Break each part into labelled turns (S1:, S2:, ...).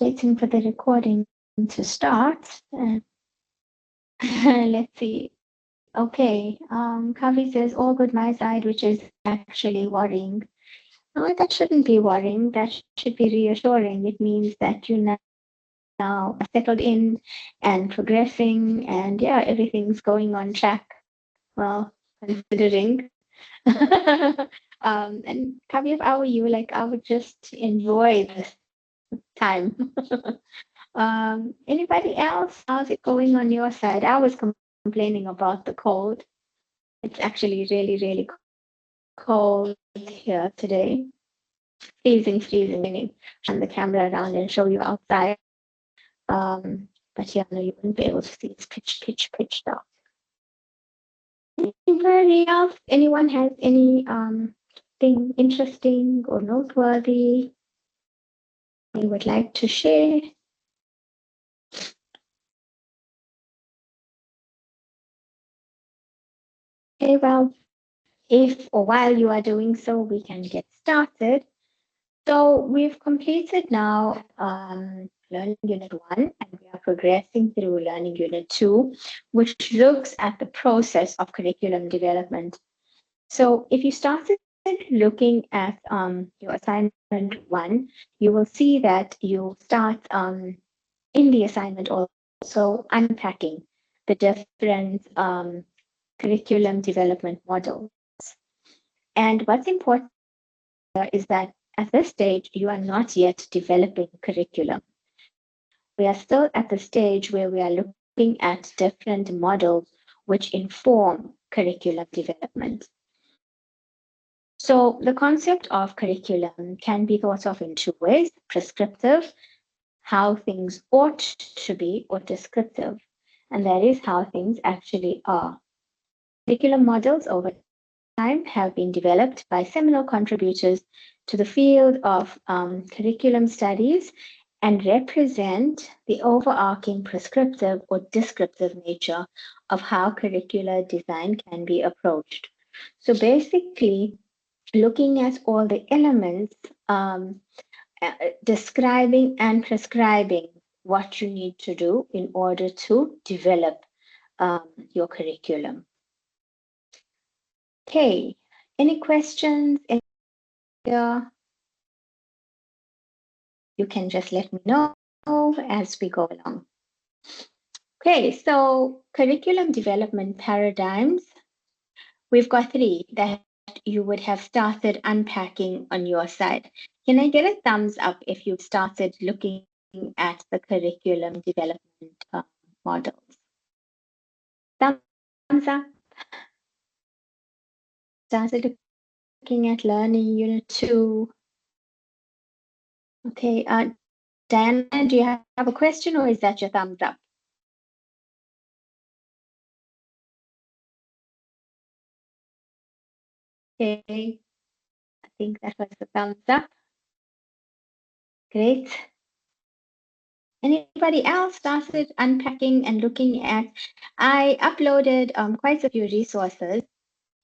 S1: Waiting for the recording to start. Let's see. Okay. Kavi says all good my side, which is actually worrying. No, that shouldn't be worrying. That should be reassuring. It means that you now are settled in and progressing, and yeah, everything's going on track. Well, considering. And Kavi, if I were you, like I would just enjoy this time. Anybody else? How's it going on your side? I was complaining about the cold. It's actually really, really cold here today. Freezing, freezing. I need to turn the camera around and show you outside. But yeah, no, you wouldn't be able to see. It's pitch dark. Anybody else? Anyone has any thing interesting or noteworthy they would like to share? Okay, well, if or while you are doing so, we can get started. So we've completed now Learning Unit 1, and we are progressing through Learning Unit 2, which looks at the process of curriculum development. So if you started looking at your assignment 1, you will see that you start in the assignment also unpacking the different curriculum development models. And what's important is that at this stage, you are not yet developing curriculum. We are still at the stage where we are looking at different models which inform curriculum development. So the concept of curriculum can be thought of in two ways: prescriptive, how things ought to be, or descriptive, and that is how things actually are. Curriculum models over time have been developed by seminal contributors to the field of curriculum studies and represent the overarching prescriptive or descriptive nature of how curricular design can be approached. So basically, looking at all the elements, describing and prescribing what you need to do in order to develop your curriculum. Okay, any questions? You can just let me know as we go along. Okay, so curriculum development paradigms. We've got 3 that you would have started unpacking on your side. Can I get a thumbs up if you've started looking at the curriculum development models? Thumbs up. Started looking at Learning Unit 2. Okay, Diana, do you have a question or is that your thumbs up? Okay, I think that was the thumbs up. Great. Anybody else started unpacking and looking at? I uploaded quite a few resources.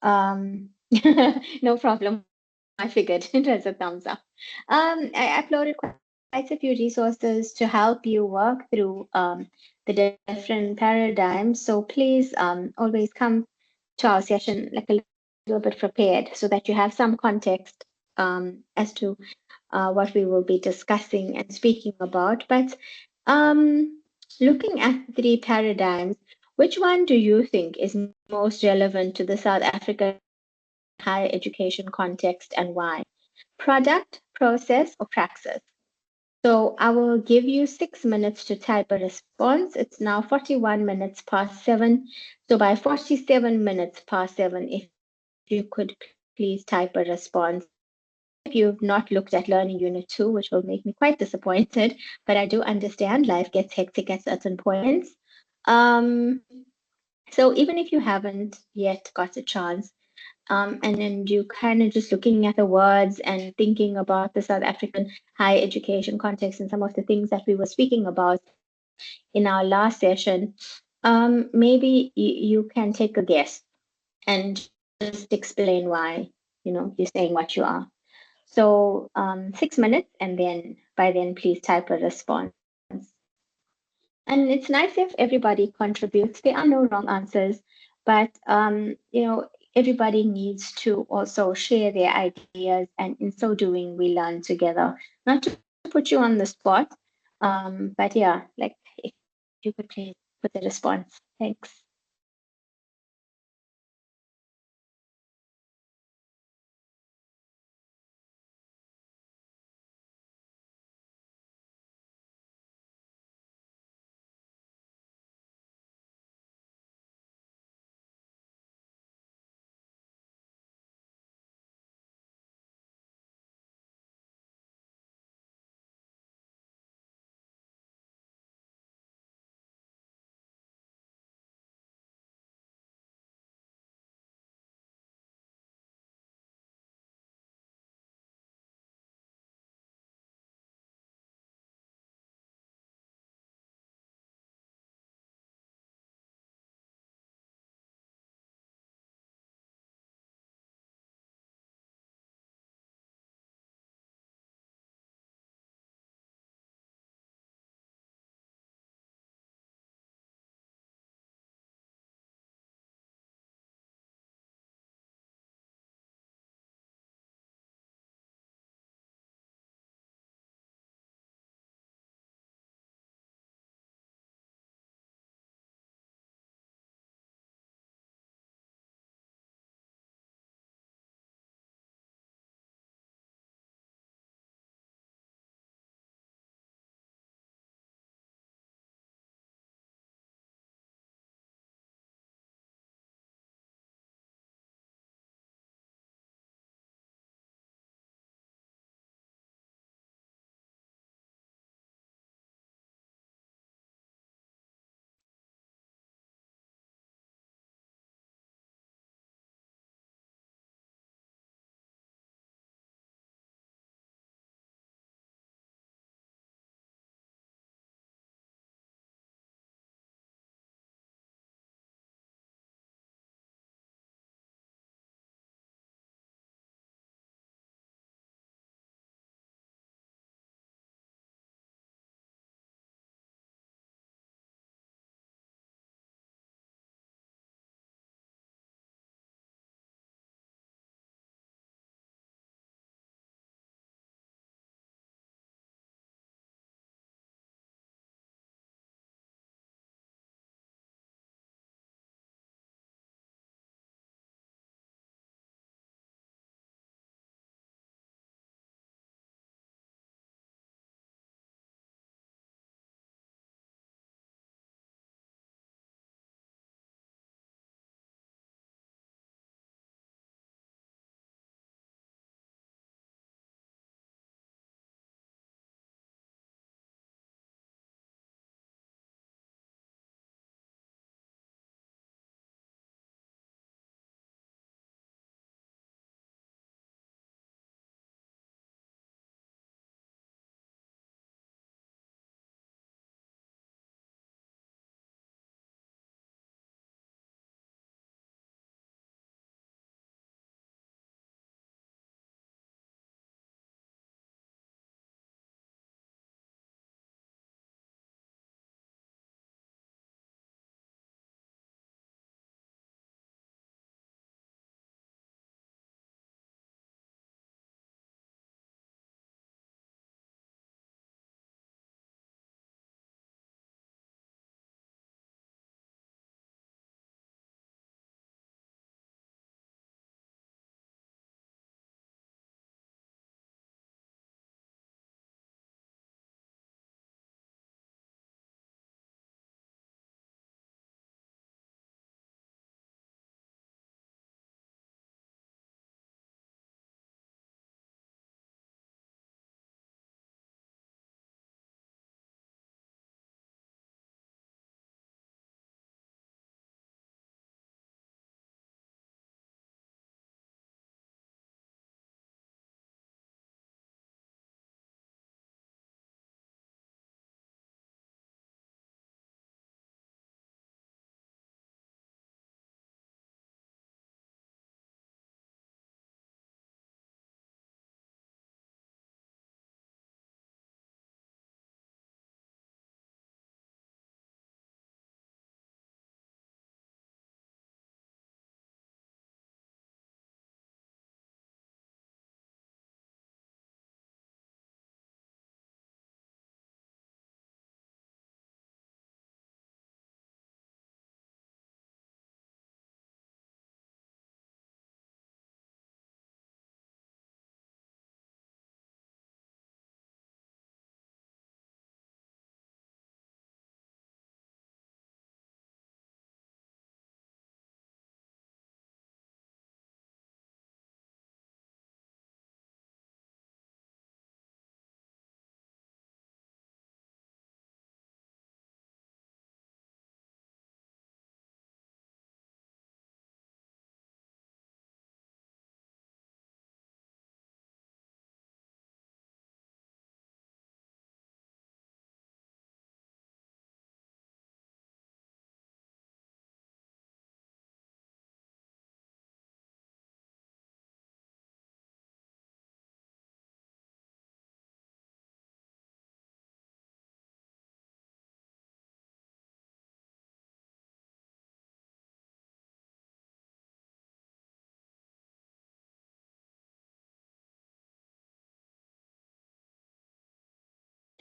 S1: No problem. I figured it was a thumbs up. I uploaded quite a few resources to help you work through the different paradigms. So please always come to our session like a little bit prepared so that you have some context as to what we will be discussing and speaking about. But looking at the 3 paradigms, which one do you think is most relevant to the South African higher education context and why? Product, process, or praxis? So I will give you 6 minutes to type a response. It's now 41 minutes past 7. So by 47 minutes past 7, if you could please type a response. If you've not looked at Learning Unit 2, which will make me quite disappointed, but I do understand life gets hectic at certain points. So even if you haven't yet got a chance, and then you kind of just looking at the words and thinking about the South African higher education context and some of the things that we were speaking about in our last session, maybe you can take a guess and just explain why, you're saying what you are. So 6 minutes and then by then please type a response. And it's nice if everybody contributes. There are no wrong answers, but everybody needs to also share their ideas, and in so doing, we learn together. Not to put you on the spot, but yeah, like if you could please put the response. Thanks.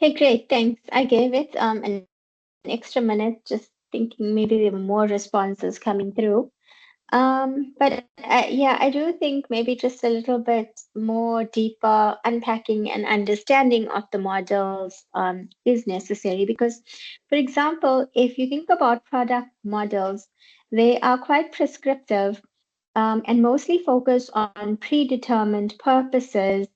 S1: Hey, great, thanks. I gave it an extra minute, just thinking maybe there were more responses coming through. But yeah, I do think maybe just a little bit more deeper unpacking and understanding of the models is necessary because, for example, if you think about product models, they are quite prescriptive and mostly focus on predetermined purposes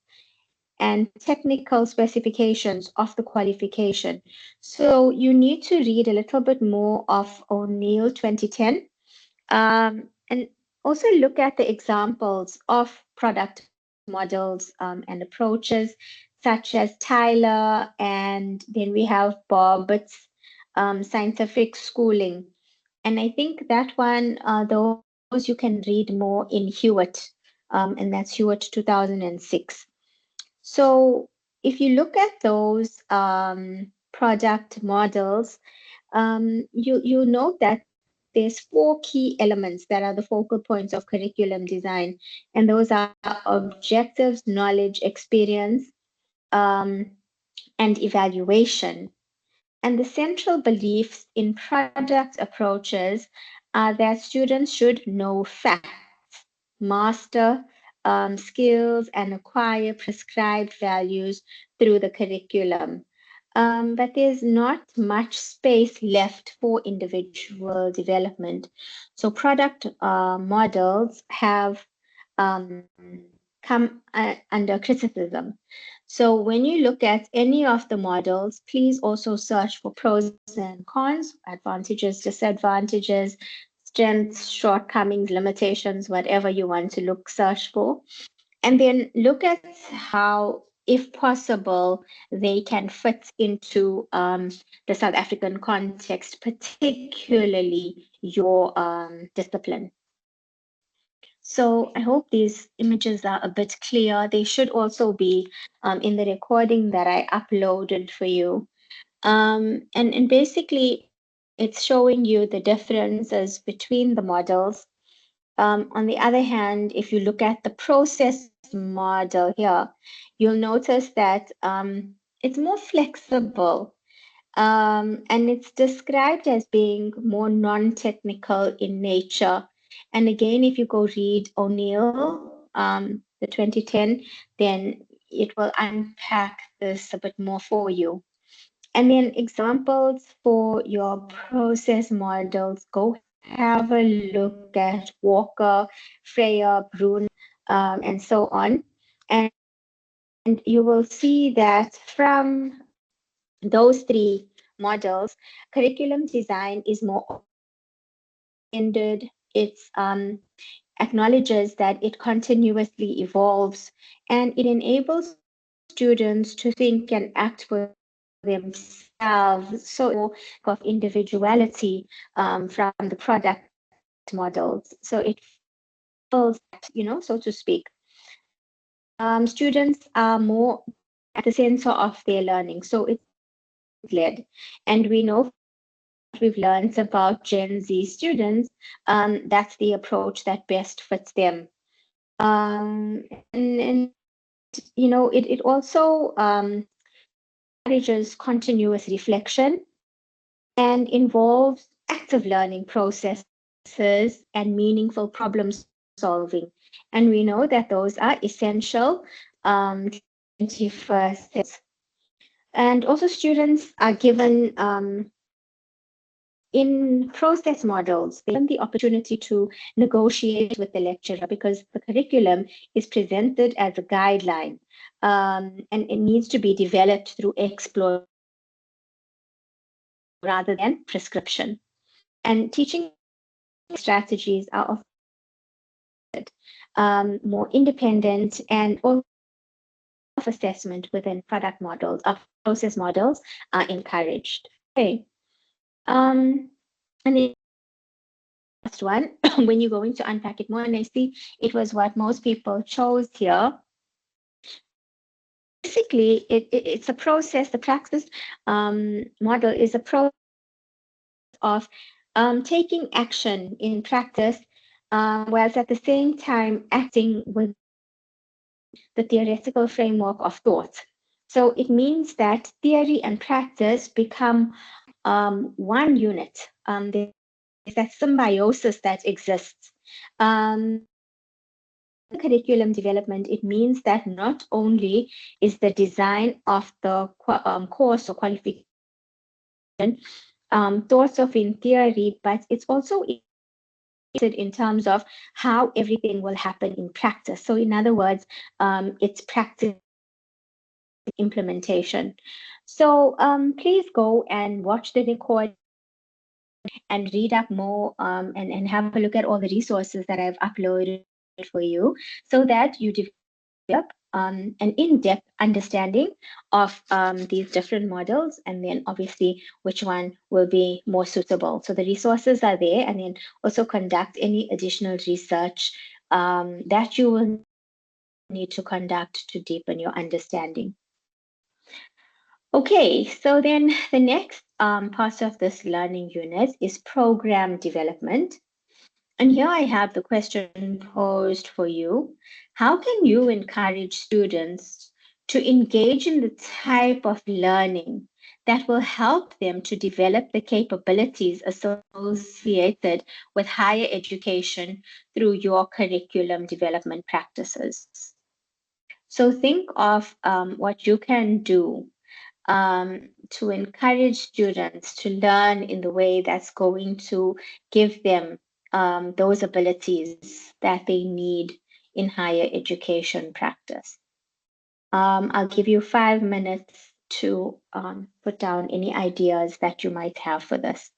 S1: and technical specifications of the qualification. So you need to read a little bit more of O'Neill 2010 and also look at the examples of product models and approaches, such as Tyler, and then we have Bobbitt's scientific schooling. And I think that one, those you can read more in Hewitt, and that's Hewitt 2006. So if you look at those product models, you note that there's four key elements that are the focal points of curriculum design, and those are objectives, knowledge, experience, um, and evaluation. And the central beliefs in product approaches are that students should know facts, master skills, and acquire prescribed values through the curriculum. But there's not much space left for individual development. So, product models have come under criticism. So when you look at any of the models, please also search for pros and cons, advantages, disadvantages, strengths, shortcomings, limitations, whatever you want to search for. And then look at how, if possible, they can fit into the South African context, particularly your discipline. So I hope these images are a bit clear. They should also be in the recording that I uploaded for you. And basically, it's showing you the differences between the models. On the other hand, if you look at the process model here, you'll notice that it's more flexible, and it's described as being more non-technical in nature. And again, if you go read O'Neill, the 2010, then it will unpack this a bit more for you. And then examples for your process models, go have a look at Walker, Freya, Brune, and so on. And you will see that from those three models, curriculum design is more open-ended. It's acknowledges that it continuously evolves and it enables students to think and act for themselves. So it's more of individuality from the product models. So it fills that, so to speak. Students are more at the center of their learning. So it's led. And we know from what we've learned about Gen Z students, that's the approach that best fits them. And it also encourages continuous reflection and involves active learning processes and meaningful problem solving. And we know that those are essential to the 21st century. And also, students are given in process models, they given the opportunity to negotiate with the lecturer because the curriculum is presented as a guideline, and it needs to be developed through exploration rather than prescription. And teaching strategies are often more independent and also self-assessment within product models, of process models are encouraged. Okay. Um, and the last one, when you're going to unpack it more, and I see it was what most people chose here. Basically, it's a process, the praxis model is a process of taking action in practice, whilst at the same time acting within the theoretical framework of thought. So it means that theory and practice become one unit. There's that symbiosis that exists. Curriculum development, it means that not only is the design of the course or qualification thoughts of in theory, but it's also in terms of how everything will happen in practice. So, in other words, it's practice implementation. So, please go and watch the record and read up more and have a look at all the resources that I've uploaded for you so that you develop an in-depth understanding of these different models and then obviously which one will be more suitable. So the resources are there, and then also conduct any additional research that you will need to conduct to deepen your understanding. Okay, so then the next part of this learning unit is program development. And here I have the question posed for you. How can you encourage students to engage in the type of learning that will help them to develop the capabilities associated with higher education through your curriculum development practices? So think of what you can do to encourage students to learn in the way that's going to give them those abilities that they need in higher education practice. I'll give you 5 minutes to put down any ideas that you might have for this.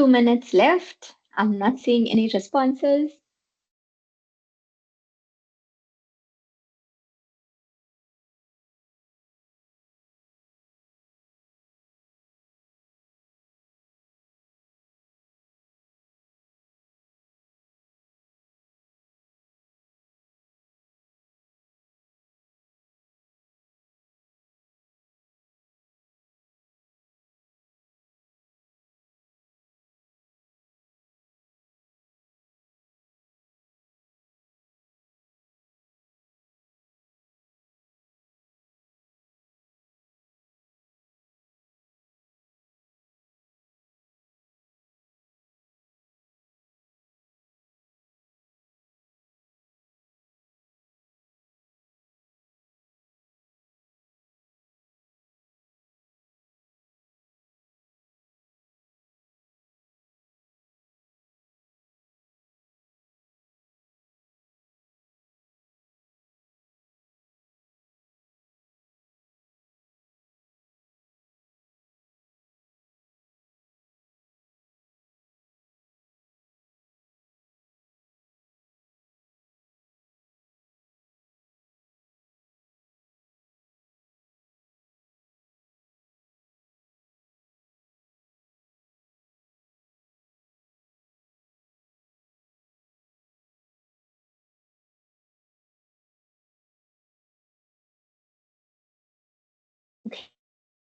S1: 2 minutes left. I'm not seeing any responses.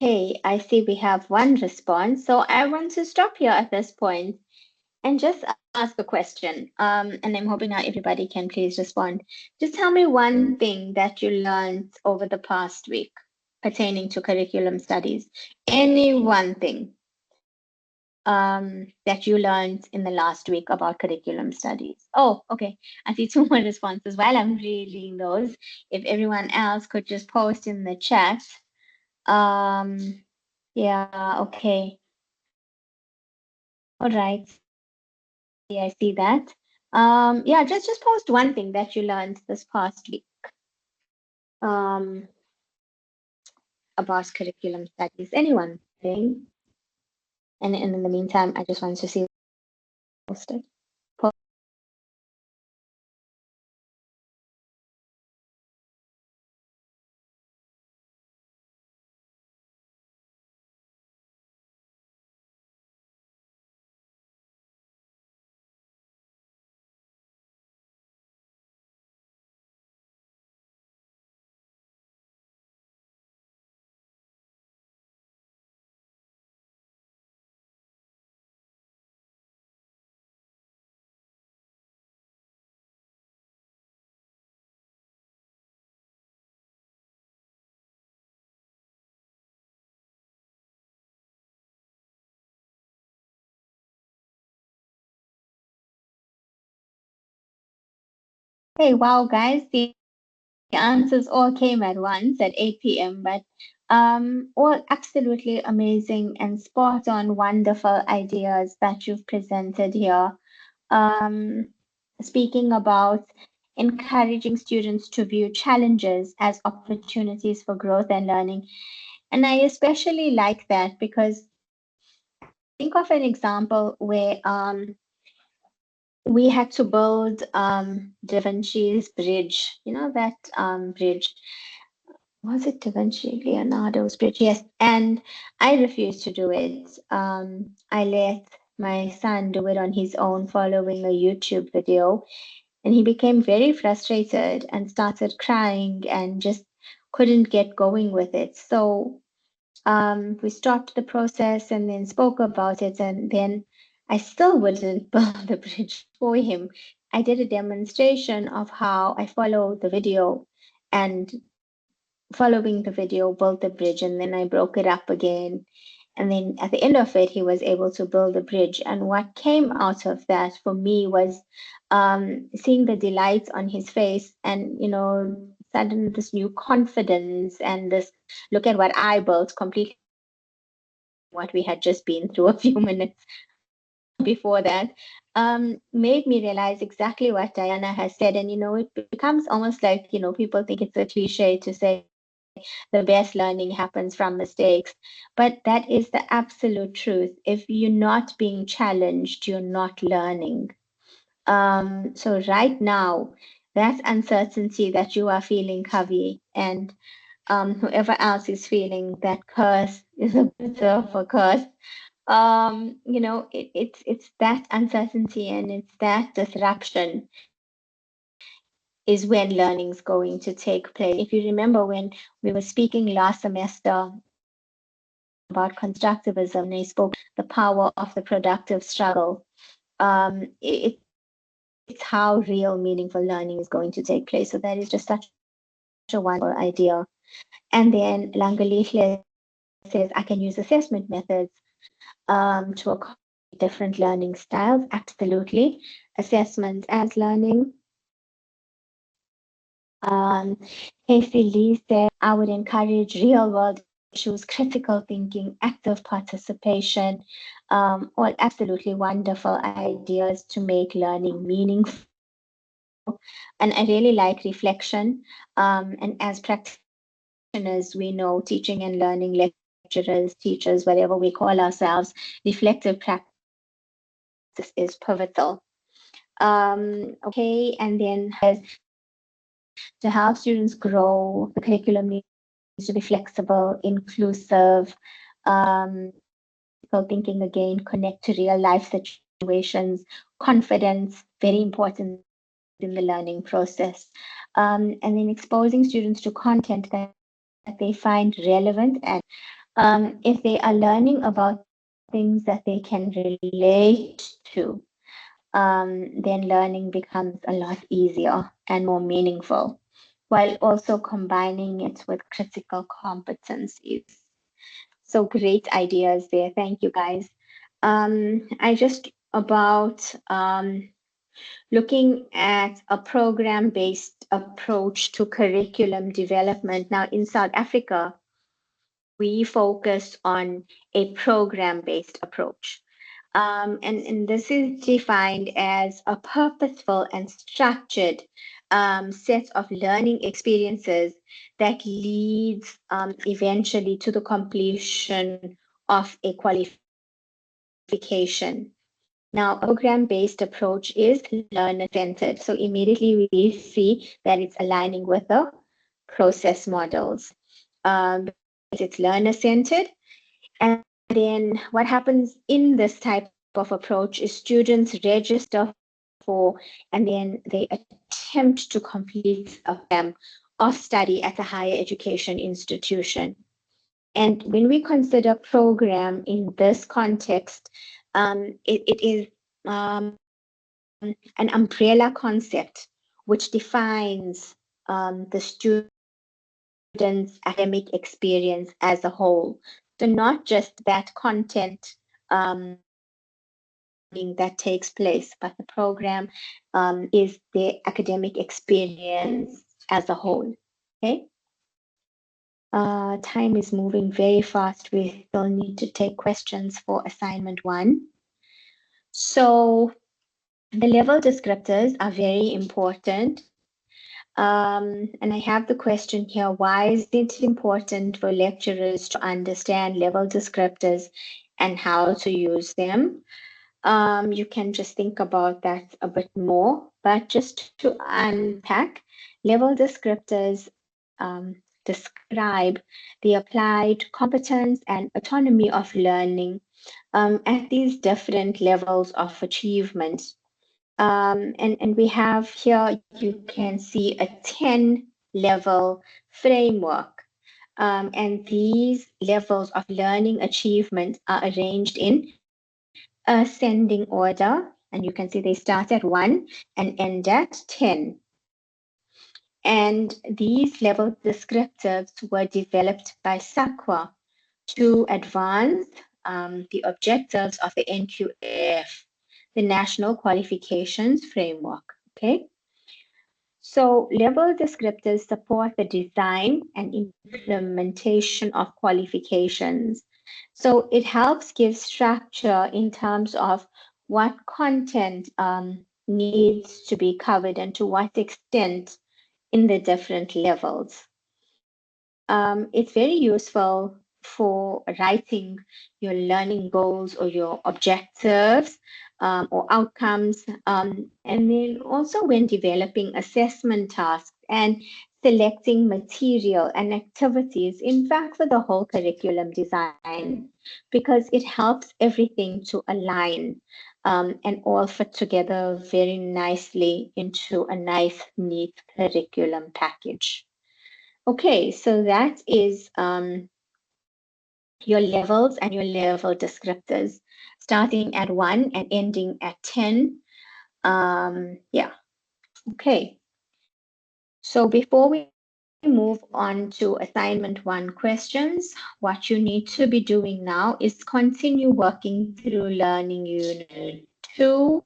S1: Okay, I see we have one response. So I want to stop here at this point and just ask a question. And I'm hoping now everybody can please respond. Just tell me one thing that you learned over the past week pertaining to curriculum studies. Any one thing that you learned in the last week about curriculum studies. Oh, okay. I see two more responses while I'm reading those. If everyone else could just post in the chat. Um, yeah, okay. All right. Yeah, I see that. Yeah, just post one thing that you learned this past week um, about curriculum studies. Anyone thing. And in the meantime, I just wanted to see posted. Hey, wow, guys, the answers all came at once at 8 p.m., but all absolutely amazing and spot on, wonderful ideas that you've presented here. Um, Speaking about encouraging students to view challenges as opportunities for growth and learning. And I especially like that because think of an example where we had to build Da Vinci's bridge, you know, that bridge. Was it Da Vinci? Leonardo's bridge, yes. And I refused to do it. I let my son do it on his own following a YouTube video. And he became very frustrated and started crying and just couldn't get going with it. So we stopped the process and then spoke about it. And then I still wouldn't build the bridge for him. I did a demonstration of how I follow the video and following the video, built the bridge, and then I broke it up again. And then at the end of it, he was able to build the bridge. And what came out of that for me was seeing the delight on his face and, you know, suddenly this new confidence and this look at what I built completely what we had just been through a few minutes before that made me realize exactly what Diana has said. And, you know, it becomes almost like, you know, people think it's a cliche to say the best learning happens from mistakes, but that is the absolute truth. If you're not being challenged, you're not learning. So right now, that uncertainty that you are feeling, Kavi, and whoever else is feeling that curse is a bit of a curse. It's that uncertainty and it's that disruption is when learning is going to take place. If you remember when we were speaking last semester about constructivism, and I spoke the power of the productive struggle. It's how real meaningful learning is going to take place. So that is just such a wonderful idea. And then Langalihle says I can use assessment methods to accommodate different learning styles. Absolutely. Assessment as learning. Um, Casey Lee said, I would encourage real world issues, critical thinking, active participation, all absolutely wonderful ideas to make learning meaningful. And I really like reflection. And as practitioners, we know teaching and learning lecturers, teachers, whatever we call ourselves, reflective practice is pivotal. Okay, and then to help students grow, the curriculum needs to be flexible, inclusive, critical thinking again, connect to real life situations, confidence, very important in the learning process. And then exposing students to content that they find relevant and if they are learning about things that they can relate to, then learning becomes a lot easier and more meaningful, while also combining it with critical competencies. So great ideas there. Thank you, guys. I just about looking at a program-based approach to curriculum development. Now, in South Africa, we focus on a program-based approach. And this is defined as a purposeful and structured set of learning experiences that leads eventually to the completion of a qualification. Now, a program-based approach is learner-centered. So immediately we see that it's aligning with the process models. Because it's learner-centered, and then what happens in this type of approach is students register for, and then they attempt to complete a program of study at a higher education institution. And when we consider program in this context, it is an umbrella concept which defines the student's academic experience as a whole. So not just that content learning that takes place, but the program is the academic experience as a whole. Okay. Time is moving very fast. We still need to take questions for assignment 1. So the level descriptors are very important. And I have the question here, why is it important for lecturers to understand level descriptors and how to use them? You can just think about that a bit more, but just to unpack, level descriptors describe the applied competence and autonomy of learning at these different levels of achievement. And we have here, you can see a 10 level framework. And these levels of learning achievement are arranged in ascending order. And you can see they start at 1 and end at 10. And these level descriptives were developed by SAQA to advance the objectives of the NQF, the National Qualifications Framework. Okay. So level descriptors support the design and implementation of qualifications. So it helps give structure in terms of what content needs to be covered and to what extent in the different levels. It's very useful for writing your learning goals or your objectives or outcomes, and then also when developing assessment tasks and selecting material and activities, in fact, for the whole curriculum design, because it helps everything to align and all fit together very nicely into a nice, neat curriculum package. Okay, so that is your levels and your level descriptors, starting at 1 and ending at 10. Yeah, okay. So before we move on to assignment 1 questions, what you need to be doing now is continue working through learning unit 2.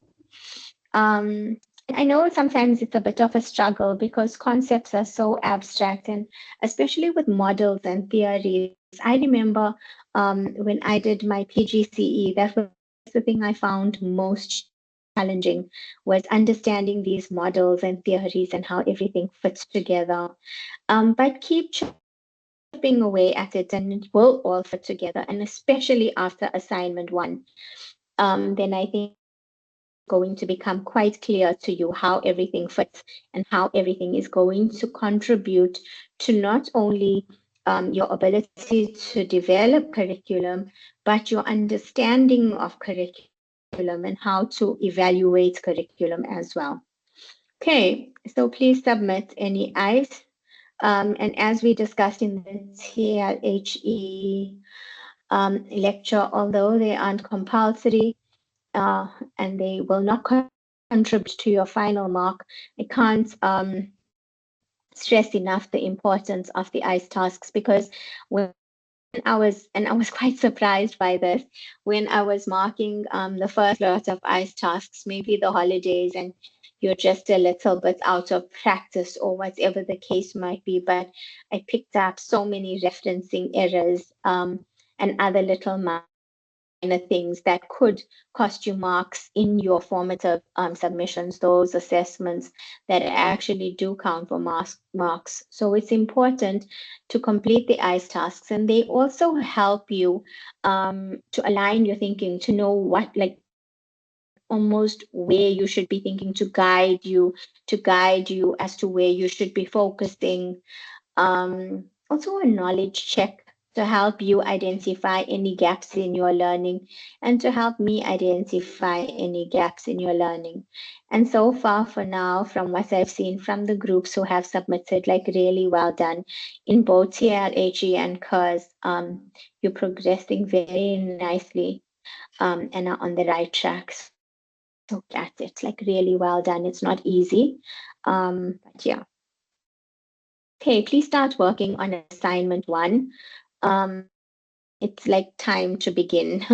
S1: Um, I know sometimes it's a bit of a struggle because concepts are so abstract, and especially with models and theories. I remember when I did my PGCE, that was the thing I found most challenging was understanding these models and theories and how everything fits together. But keep chipping away at it, and it will all fit together. And especially after assignment 1, then I think it's going to become quite clear to you how everything fits and how everything is going to contribute to not only your ability to develop curriculum, but your understanding of curriculum and how to evaluate curriculum as well. Okay, so please submit any I's. And as we discussed in the TLHE lecture, although they aren't compulsory, and they will not contribute to your final mark. I can't stress enough the importance of the ICE tasks because I was quite surprised by this, when I was marking the first lot of ICE tasks, maybe the holidays, and you're just a little bit out of practice or whatever the case might be. But I picked up so many referencing errors and other little minor things that could cost you marks in your formative submissions, those assessments that actually do count for marks. So it's important to complete the ICE tasks, and they also help you to align your thinking, to know what, like, almost where you should be thinking, to guide you as to where you should be focusing. Also, a knowledge check to help you identify any gaps in your learning and to help me identify any gaps in your learning. And so far, for now, from what I've seen from the groups who have submitted, like, really well done in both TLHE and CURS. You're progressing very nicely and are on the right track. So that's it, like, really well done. It's not easy. But yeah. Okay, please start working on assignment 1. It's like time to begin.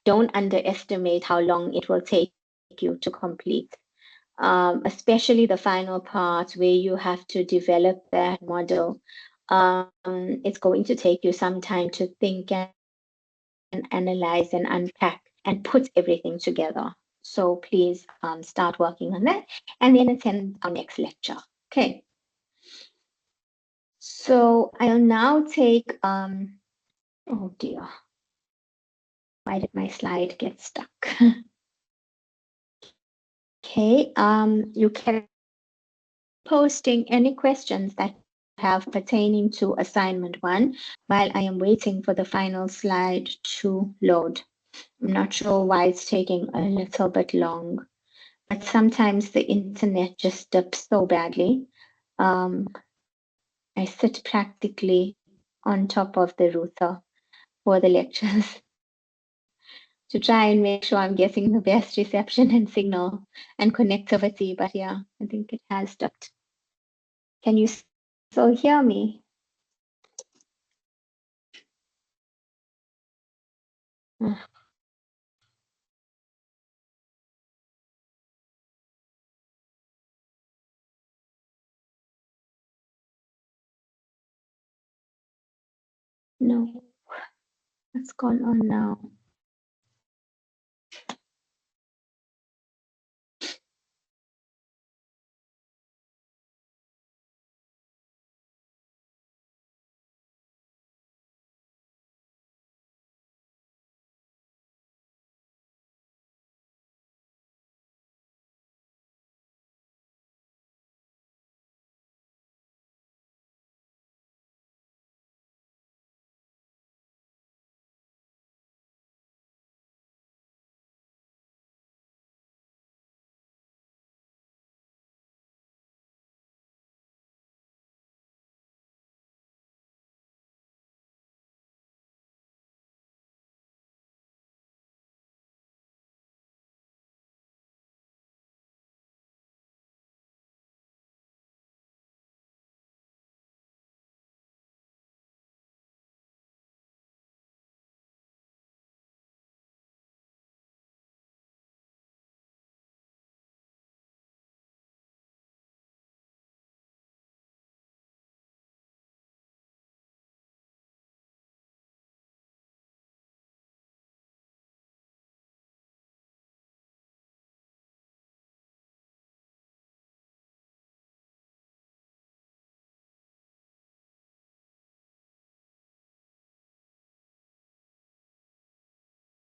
S1: Don't underestimate how long it will take you to complete, especially the final part where you have to develop that model. It's going to take you some time to think and analyze and unpack and put everything together. So please start working on that and then attend our next lecture. Okay. So I'll now take, oh dear, why did my slide get stuck? Okay, you can posting any questions that you have pertaining to assignment 1 while I am waiting for the final slide to load. I'm not sure why it's taking a little bit long, but sometimes the internet just dips so badly. I sit practically on top of the router for the lectures to try and make sure I'm getting the best reception and signal and connectivity. But yeah, I think it has dipped. Can you still hear me? Ugh, no, what's going on now?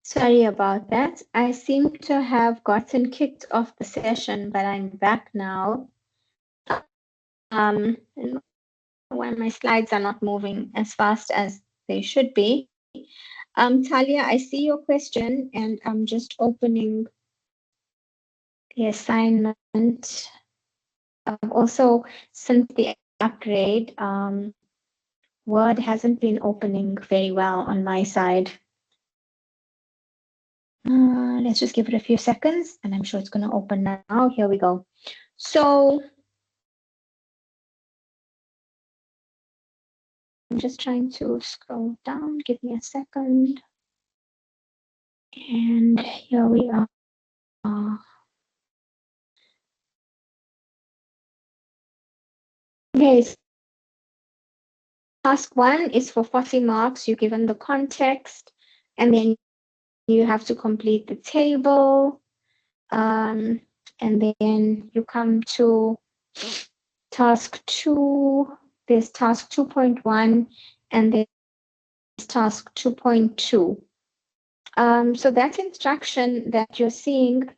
S1: Sorry about that. I seem to have gotten kicked off the session, but I'm back now. And why my slides are not moving as fast as they should be. Talia, I see your question, and I'm just opening the assignment. Also, since the upgrade, Word hasn't been opening very well on my side. Let's just give it a few seconds, and I'm sure it's going to open now. Here we go. So I'm just trying to scroll down. Give me a second. And here we are. Okay, task 1 is for 40 marks. You're given the context, and then you have to complete the table. And then you come to task 2. There's task 2.1, and there's task 2.2. So that instruction that you're seeing,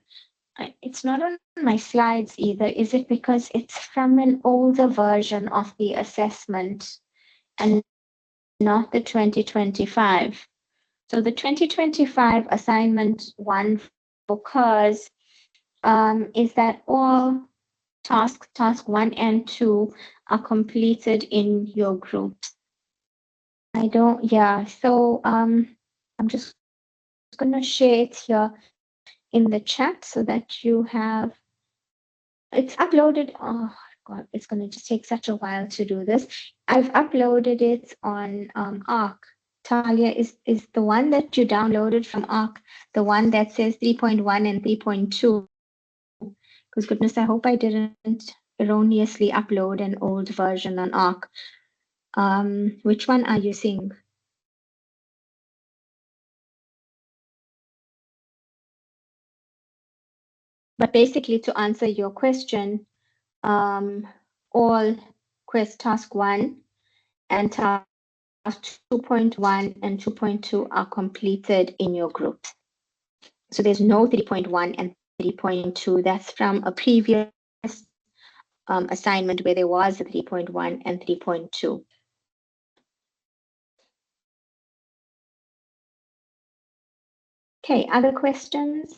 S1: it's not on my slides either. Is it because it's from an older version of the assessment and not the 2025? So the 2025 assignment 1 for CURS is that all task 1 and 2 are completed in your group. So I'm just going to share it here in the chat so that you have, it's uploaded. Oh God, it's going to just take such a while to do this. I've uploaded it on Arc. Talia, is the one that you downloaded from Arc the one that says 3.1 and 3.2? Because goodness, I hope I didn't erroneously upload an old version on Arc. Which one are you seeing? But basically, to answer your question, all quest task 1 and task 2.1 and 2.2 are completed in your group. So there's no 3.1 and 3.2. That's from a previous assignment where there was a 3.1 and 3.2. Okay, other questions?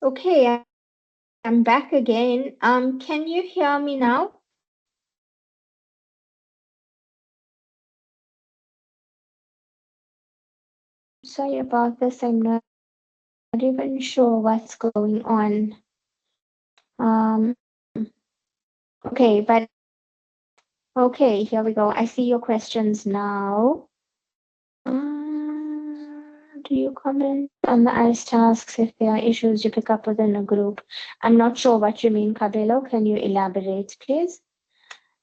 S1: Okay, I'm back again. Can you hear me now? Sorry about this. I'm not even sure what's going on. Um, okay, but okay, here we go. I see your questions now. Do you comment on the ICE tasks if there are issues you pick up within a group? I'm not sure what you mean, Cabello. Can you elaborate, please?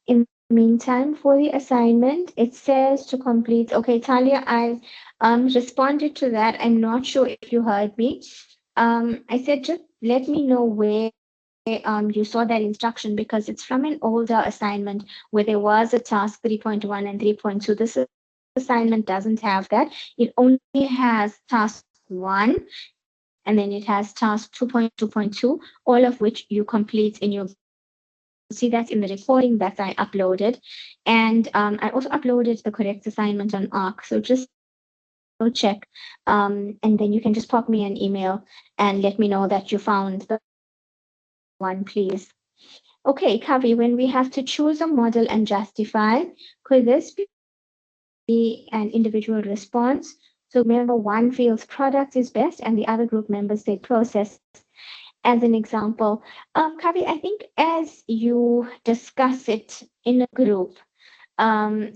S1: In the meantime, for the assignment, it says to complete. Okay, Talia, I responded to that. I'm not sure if you heard me. I said just let me know where you saw that instruction because it's from an older assignment where there was a task 3.1 and 3.2. This assignment doesn't have that. It only has task 1 and then it has task 2.2.2, all of which you complete in your see that in the recording that I uploaded. And I also uploaded the correct assignment on ARC. So just go check. And then you can just pop me an email and let me know that you found the one, please. Okay, Kavi, when we have to choose a model and justify, could this be an individual response? So member one feels product is best and the other group members say process as an example. Kavi, I think as you discuss it in a group,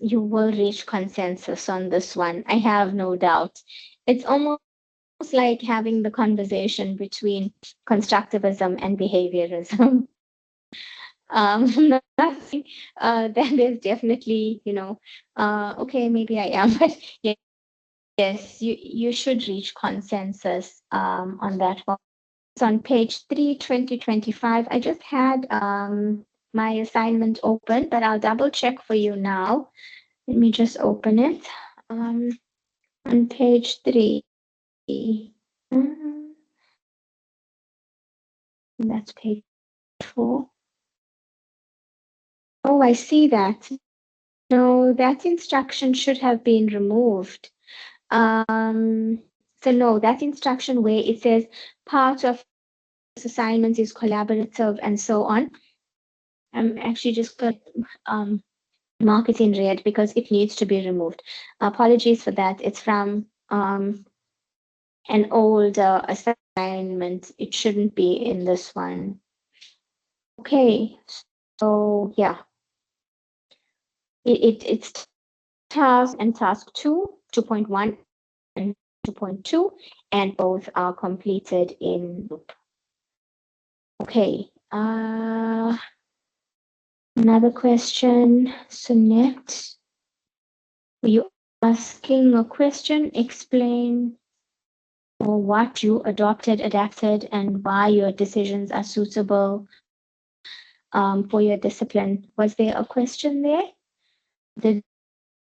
S1: you will reach consensus on this one. I have no doubt. It's almost like having the conversation between constructivism and behaviorism. Not saying, that there's definitely, okay, maybe I am, but yes, you should reach consensus on that one. So on page 3, 2025, I just had my assignment open, but I'll double check for you now. Let me just open it. On page 3. Mm, that's page 4. Oh, I see that. No, that instruction should have been removed. So no, that instruction where it says part of this assignment is collaborative and so on. I'm actually just going to mark it in red because it needs to be removed. Apologies for that. It's from an old assignment. It shouldn't be in this one. Okay, so yeah, it's task and task 2, 2.1 and 2.2, and both are completed in loop. Okay, another question. So next, you asking a question, explain or what you adopted, adapted, and why your decisions are suitable for your discipline. Was there a question there? Did you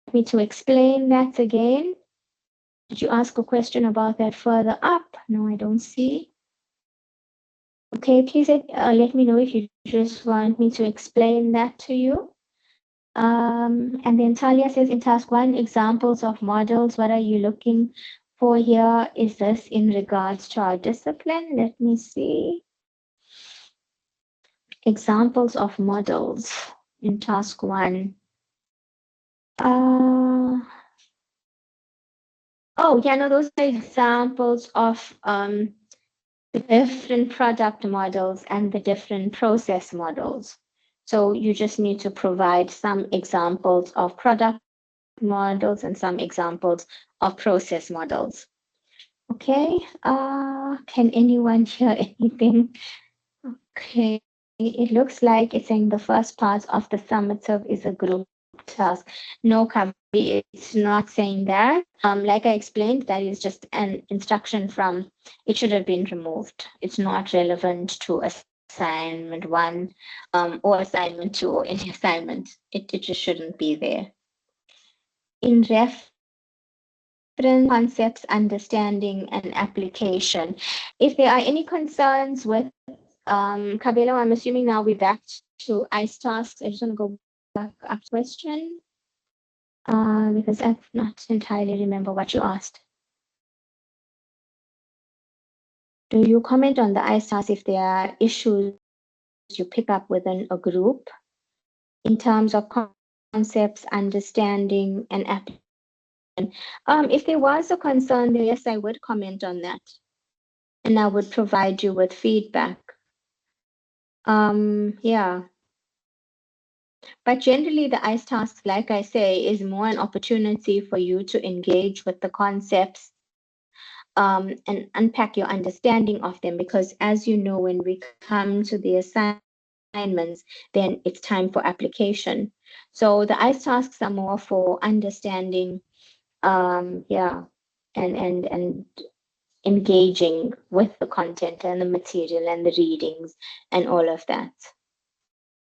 S1: want me to explain that again? Did you ask a question about that further up? No, I don't see. Okay, please let me know if you just want me to explain that to you. And then Talia says in task 1, examples of models. What are you looking for here? Is this in regards to our discipline? Let me see. Examples of models in task 1. Oh, yeah, no, those are examples of the different product models and the different process models. So you just need to provide some examples of product models and some examples of process models. Okay, can anyone hear anything? Okay, it looks like it's saying the first part of the summative is a group task. No, Kavi, it's not saying that. Like I explained, that is just an instruction from, it should have been removed. It's not relevant to assignment 1 or assignment 2 or any assignment. It just shouldn't be there. In reference concepts, understanding, and application. If there are any concerns with Cabello, I'm assuming now we're back to ICE tasks. I just want to go back up question because I not entirely remember what you asked. Do you comment on the ICE task if there are issues you pick up within a group in terms of concepts, understanding, and application? If there was a concern, then yes, I would comment on that, and I would provide you with feedback. Yeah. But generally, the ICE task, like I say, is more an opportunity for you to engage with the concepts and unpack your understanding of them. Because as you know, when we come to the assignments, then it's time for application. So the ICE tasks are more for understanding, yeah, and engaging with the content and the material and the readings and all of that.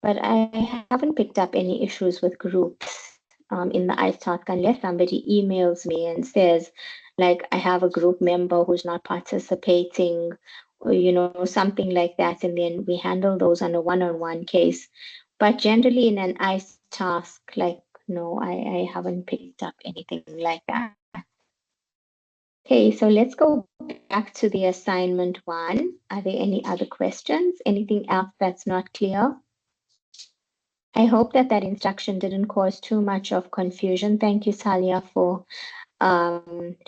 S1: But I haven't picked up any issues with groups in the iTalk unless somebody emails me and says, like, I have a group member who's not participating, or, something like that. And then we handle those on a one-on-one case. But generally, in an ICE task, like, no, I haven't picked up anything like that. Okay, so let's go back to the assignment one. Are there any other questions? Anything else that's not clear? I hope that instruction didn't cause too much of confusion. Thank you, Salia, for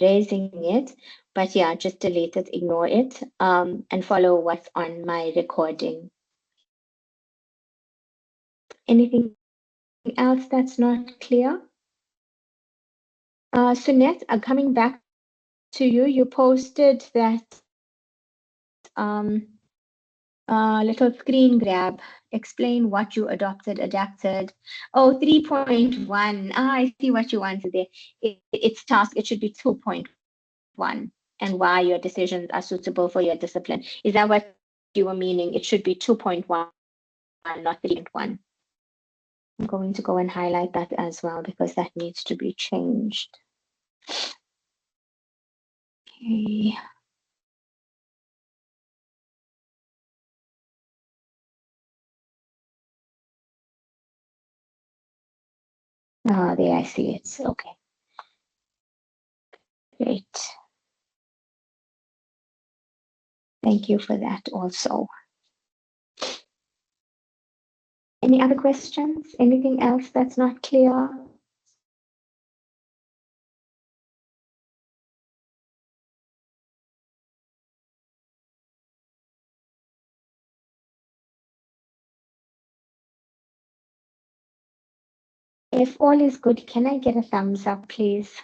S1: raising it. But yeah, just delete it, ignore it, and follow what's on my recording. Anything else that's not clear? Sunette, coming back to you, you posted that little screen grab. Explain what you adapted. Oh, 3.1. I see what you wanted there. It's task, it should be 2.1, and why your decisions are suitable for your discipline. Is that what you were meaning? It should be 2.1, not 3.1. I'm going to go and highlight that as well because that needs to be changed. Okay. Oh, there I see it. Okay. Great. Thank you for that also. Any other questions? Anything else that's not clear? If all is good, can I get a thumbs up, please?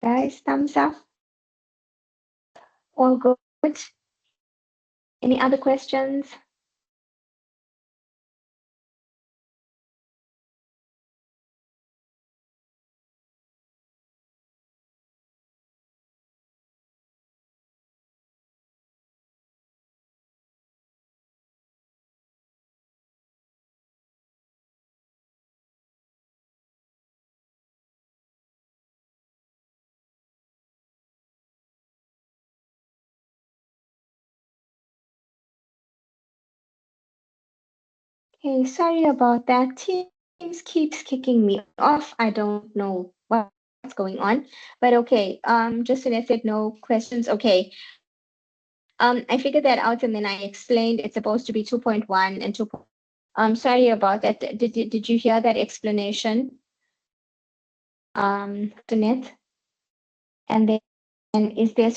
S1: Guys, thumbs up. All good. Any other questions? Okay, sorry about that. Teams keeps kicking me off. I don't know what's going on, but okay. Just so that's it, no questions. Okay. I figured that out and then I explained it's supposed to be 2.1 and 2. Sorry about that. Did you hear that explanation? Jeanette? And then is there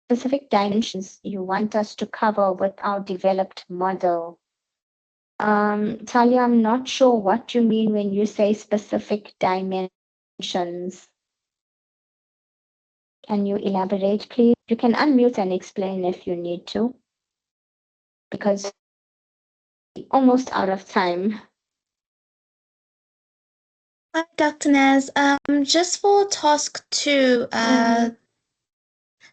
S1: specific dimensions you want us to cover with our developed model? Talia, I'm not sure what you mean when you say specific dimensions. Can you elaborate, please? You can unmute and explain if you need to, because we're almost out of time.
S2: Hi, Dr. Naz. Just for task 2,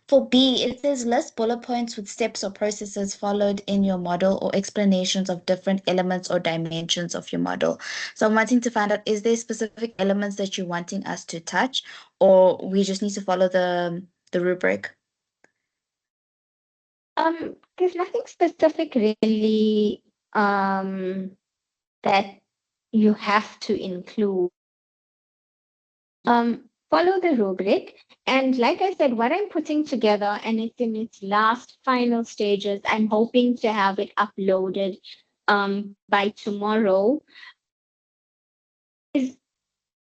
S2: For B, it says list bullet points with steps or processes followed in your model or explanations of different elements or dimensions of your model. So I'm wanting to find out, is there specific elements that you're wanting us to touch, or we just need to follow the rubric?
S1: There's nothing specific really that you have to include. Follow the rubric. And like I said, what I'm putting together, and it's in its last final stages, I'm hoping to have it uploaded by tomorrow, is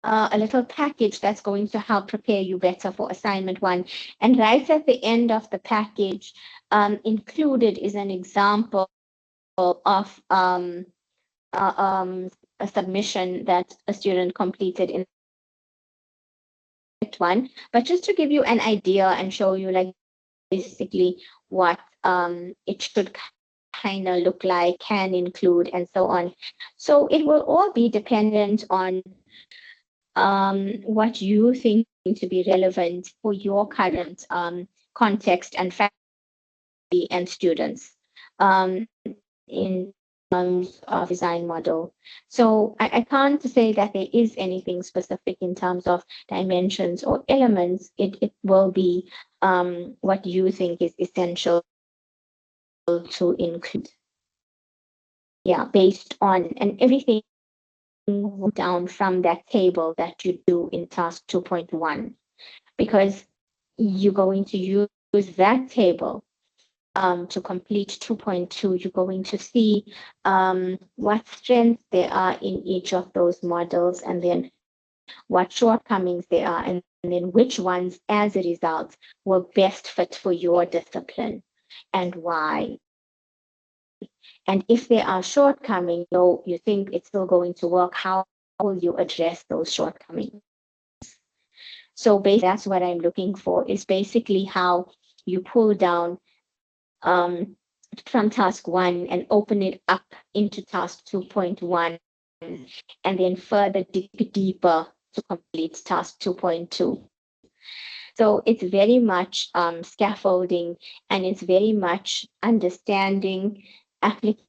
S1: a little package that's going to help prepare you better for assignment one. And right at the end of the package, included is an example of a submission that a student completed in one, but just to give you an idea and show you like basically what it should kind of look like, can include, and so on. So it will all be dependent on what you think to be relevant for your current context and faculty and students in terms of design model. So I can't say that there is anything specific in terms of dimensions or elements. It will be what you think is essential to include. Yeah, based on and everything down from that table that you do in task 2.1, because you're going to use that table to complete 2.2. You're going to see what strengths there are in each of those models, and then what shortcomings there are, and then which ones, as a result, will best fit for your discipline and why. And if there are shortcomings, you think it's still going to work, how will you address those shortcomings? So basically, that's what I'm looking for, is basically how you pull down from task one and open it up into task 2.1, and then further dig deeper to complete task 2.2. So it's very much scaffolding, and it's very much understanding, application,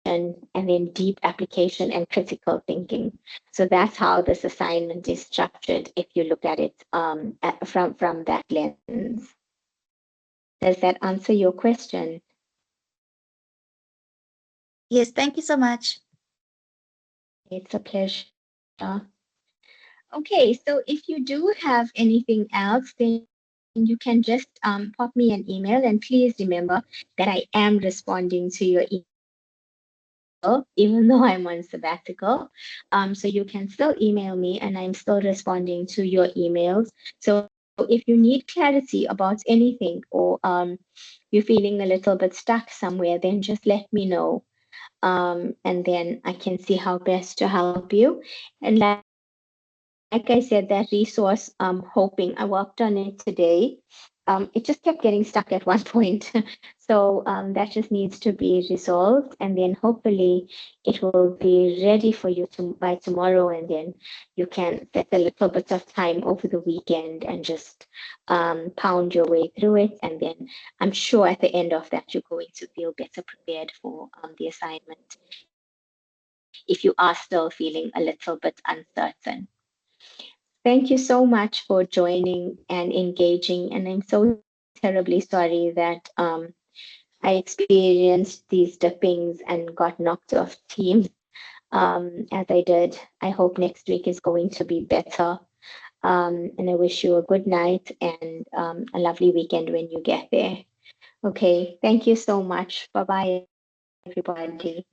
S1: and then deep application and critical thinking. So that's how this assignment is structured if you look at it from that lens. Does that answer your question?
S2: Yes, thank you so much.
S1: It's a pleasure. Okay, so if you do have anything else, then you can just pop me an email. And please remember that I am responding to your email, even though I'm on sabbatical. So you can still email me, and I'm still responding to your emails. So if you need clarity about anything, or you're feeling a little bit stuck somewhere, then just let me know. And then I can see how best to help you. And like I said, that resource, hoping, I worked on it today. It just kept getting stuck at one point. So that just needs to be resolved. And then hopefully it will be ready for you by tomorrow. And then you can set a little bit of time over the weekend and just pound your way through it. And then I'm sure at the end of that, you're going to feel better prepared for the assignment, if you are still feeling a little bit uncertain. Thank you so much for joining and engaging. And I'm so terribly sorry that I experienced these dippings and got knocked off teams as I did. I hope next week is going to be better. And I wish you a good night and a lovely weekend when you get there. Okay, thank you so much. Bye bye, everybody.